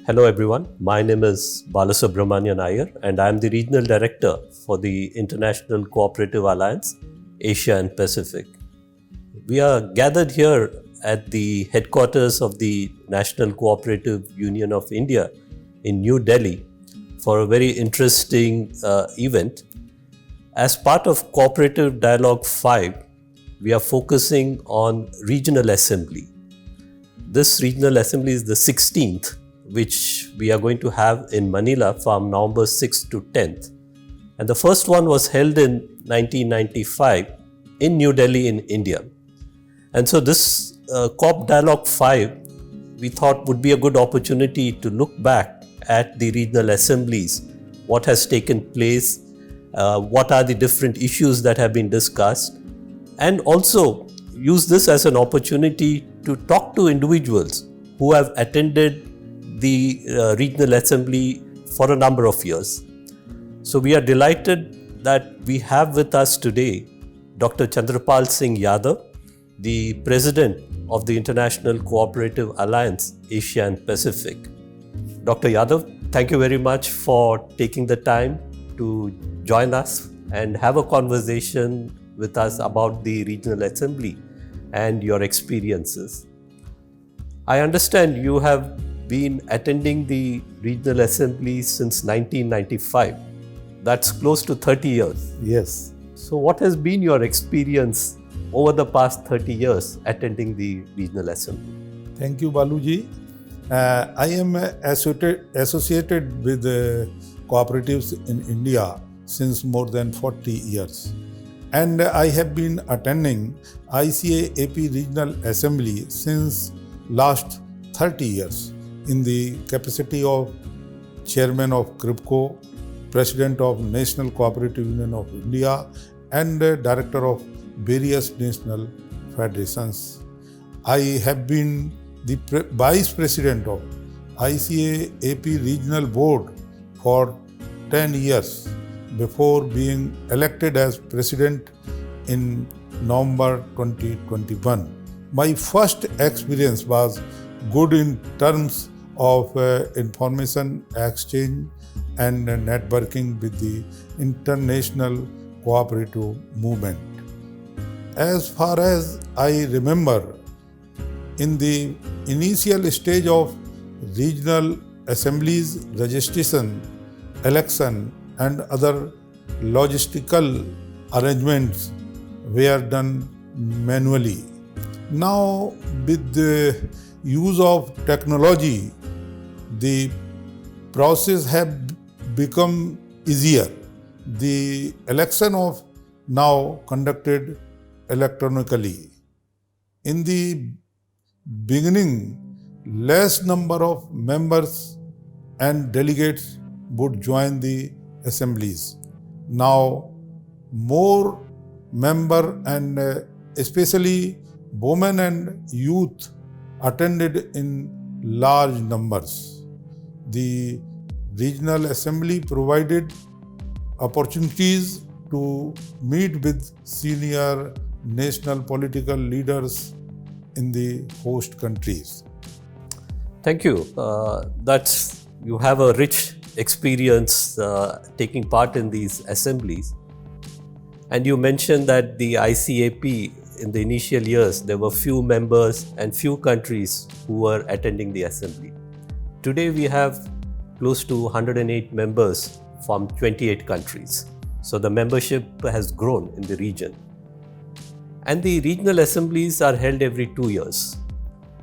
Hello everyone, my name is Balasubramanian Iyer and I am the Regional Director for the International Cooperative Alliance, Asia and Pacific. We are gathered here at the headquarters of the National Cooperative Union of India in New Delhi for a very interesting event. As part of Cooperative Dialogue 5, we are focusing on Regional Assembly. This Regional Assembly is the 16th, which we are going to have in Manila from November 6th to 10th. And the first one was held in 1995 in New Delhi in India. And so this COOP Dialogue 5, we thought would be a good opportunity to look back at the regional assemblies, what has taken place, what are the different issues that have been discussed, and also use this as an opportunity to talk to individuals who have attended the Regional Assembly for a number of years. So we are delighted that we have with us today Dr. Chandrapal Singh Yadav, the President of the International Cooperative Alliance, Asia and Pacific. Dr. Yadav, thank you very much for taking the time to join us and have a conversation with us about the Regional Assembly and your experiences. I understand you have been attending the Regional Assembly since 1995. That's close to 30 years. Yes. So what has been your experience over the past 30 years attending the Regional Assembly? Thank you, Baluji. I am associated with cooperatives in India since more than 40 years. And I have been attending ICA-AP Regional Assembly since last 30 years. In the capacity of Chairman of CRIPCO, President of National Cooperative Union of India, and Director of various national federations. I have been the Vice President of ICA-AP Regional Board for 10 years before being elected as President in November 2021. My first experience was good in terms of information exchange and networking with the international cooperative movement. As far as I remember, in the initial stage of regional assemblies registration, election and other logistical arrangements were done manually. Now, with the use of technology, the process have become easier. The election of now conducted electronically. In the beginning, less number of members and delegates would join the assemblies. Now, more member and especially women and youth attended in large numbers. The Regional Assembly provided opportunities to meet with senior national political leaders in the host countries. Thank you. You have a rich experience taking part in these assemblies. And you mentioned that the ICA-AP in the initial years, there were few members and few countries who were attending the assembly. Today we have close to 108 members from 28 countries. So the membership has grown in the region. And the regional assemblies are held every 2 years.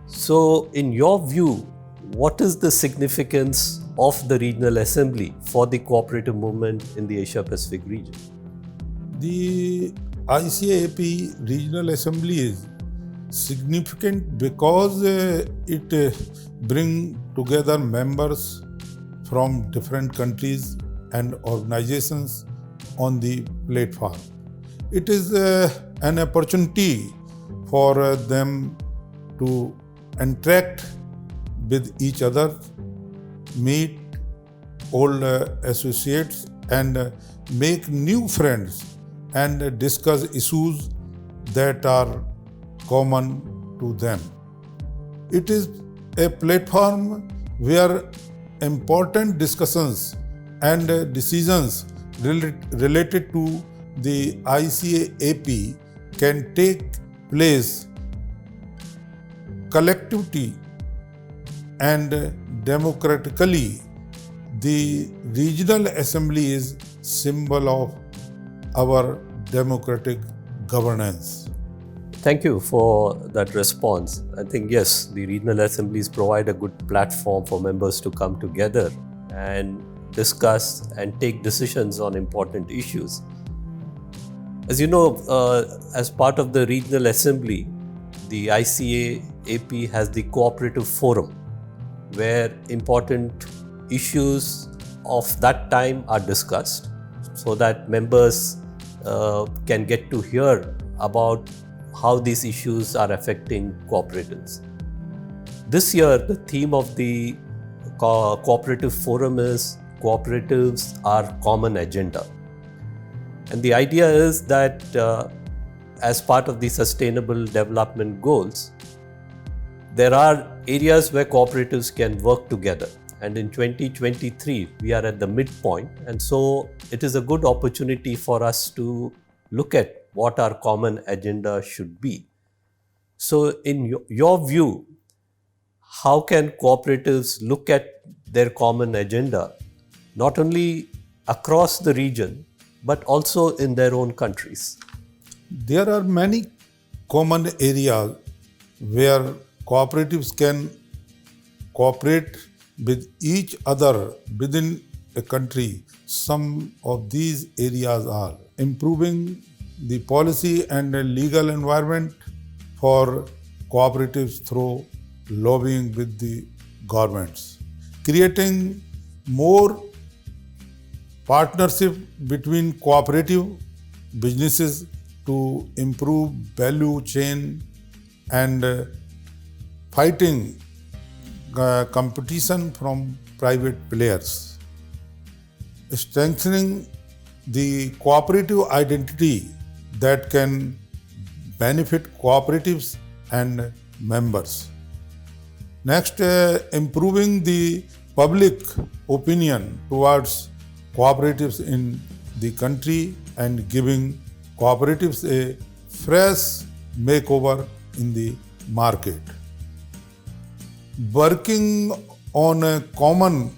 So in your view, what is the significance of the Regional Assembly for the cooperative movement in the Asia-Pacific region? The ICA-AP Regional Assembly is significant because it brings together members from different countries and organizations on the platform. It is an opportunity for them to interact with each other, meet old associates and make new friends and discuss issues that are common to them. It is a platform where important discussions and decisions related to the ICA-AP can take place collectively and democratically. The Regional Assembly is symbol of our democratic governance. Thank you for that response. I think, yes, the regional assemblies provide a good platform for members to come together and discuss and take decisions on important issues. As you know, as part of the regional assembly, the ICA-AP has the cooperative forum where important issues of that time are discussed so that members can get to hear about how these issues are affecting cooperatives. This year, the theme of the cooperative forum is Cooperatives Are Common Agenda. And the idea is that as part of the Sustainable Development Goals, there are areas where cooperatives can work together. And in 2023, we are at the midpoint. And so it is a good opportunity for us to look at what our common agenda should be. So in your view, how can cooperatives look at their common agenda, not only across the region, but also in their own countries? There are many common areas where cooperatives can cooperate with each other within a country. Some of these areas are improving the policy and legal environment for cooperatives through lobbying with the governments, creating more partnership between cooperative businesses to improve value chain and fighting competition from private players, strengthening the cooperative identity that can benefit cooperatives and members. Next, improving the public opinion towards cooperatives in the country and giving cooperatives a fresh makeover in the market. Working on a common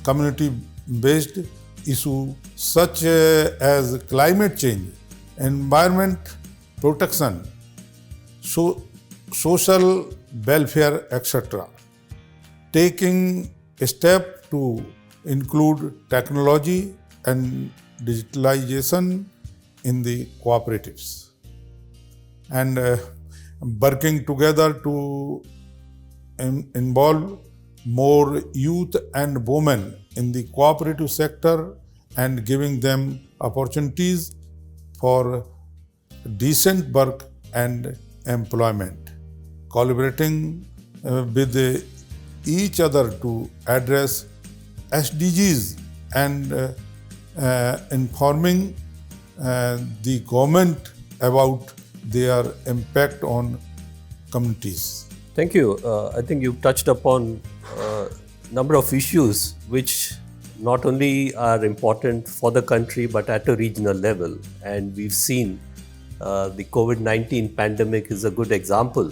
community-based issue such as climate change, environment protection, social welfare, etc. Taking a step to include technology and digitalization in the cooperatives, and working together to involve more youth and women in the cooperative sector and giving them opportunities for decent work and employment, collaborating with each other to address SDGs and informing the government about their impact on communities. Thank you. I think you've touched upon a number of issues which not only are important for the country but at a regional level. And we've seen the COVID-19 pandemic is a good example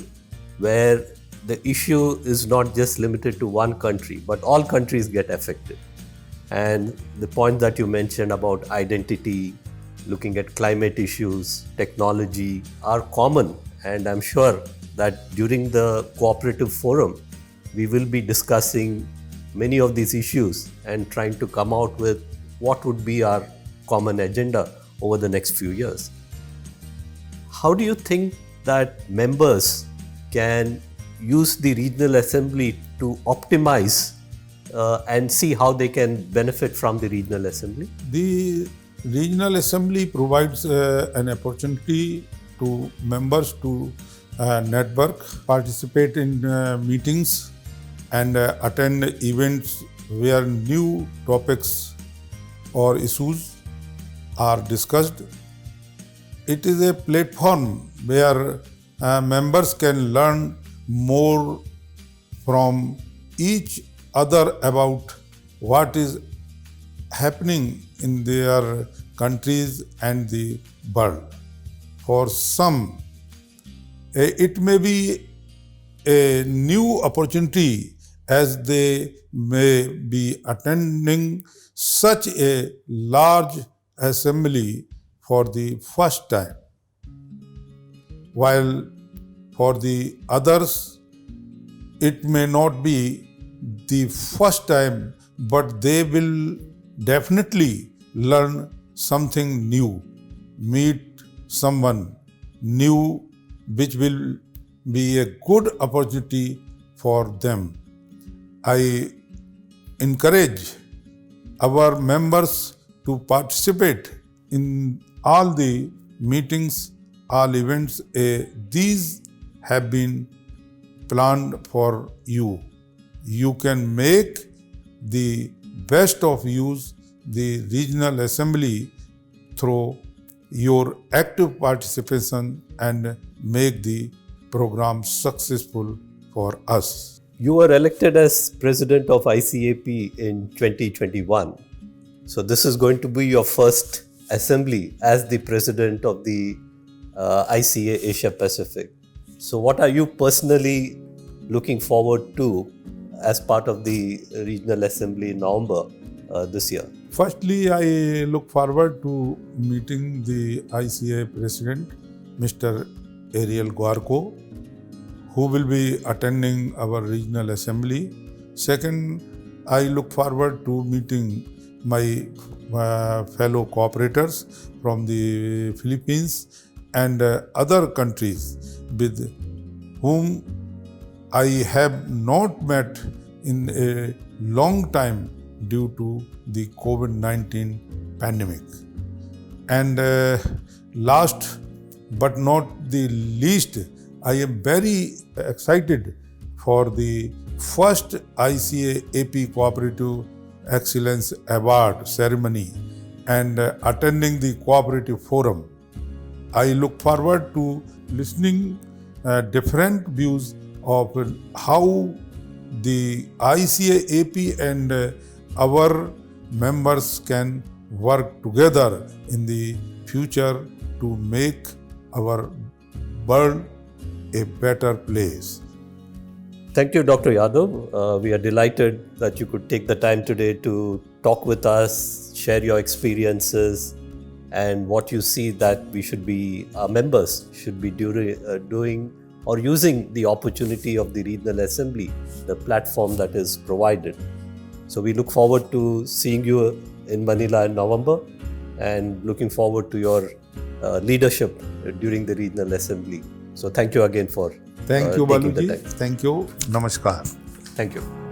where the issue is not just limited to one country, but all countries get affected. And the point that you mentioned about identity, looking at climate issues, technology are common. And I'm sure that during the cooperative forum, we will be discussing many of these issues and trying to come out with what would be our common agenda over the next few years. How do you think that members can use the regional assembly to optimize and see how they can benefit from the regional assembly? The regional assembly provides an opportunity to members to network, participate in meetings, and attend events where new topics or issues are discussed. It is a platform where members can learn more from each other about what is happening in their countries and the world. For some, it may be a new opportunity as they may be attending such a large assembly for the first time, while for the others it may not be the first time, but they will definitely learn something new, meet someone new, which will be a good opportunity for them. I encourage our members to participate in all the meetings, all events. These have been planned for you. You can make the best of use the Regional Assembly through your active participation and make the program successful for us. You were elected as President of ICA-AP in 2021. So this is going to be your first assembly as the President of the ICA Asia Pacific. So what are you personally looking forward to as part of the Regional Assembly in November this year? Firstly, I look forward to meeting the ICA President, Mr. Ariel Guarco, who will be attending our Regional Assembly. Second, I look forward to meeting my fellow cooperators from the Philippines and other countries with whom I have not met in a long time due to the COVID-19 pandemic. And last but not the least, I am very excited for the first ICA-AP Cooperative Excellence Award ceremony and attending the Cooperative Forum. I look forward to listening different views of how the ICA-AP and our members can work together in the future to make our world a better place. Thank you, Dr. Yadav. We are delighted that you could take the time today to talk with us, share your experiences, and what you see that we should be, our members should be doing or using the opportunity of the Regional Assembly, the platform that is provided. So we look forward to seeing you in Manila in November and looking forward to your leadership during the Regional Assembly. So thank you again for Thank you, taking the Baluji. time. Thank you. Namaskar. Thank you.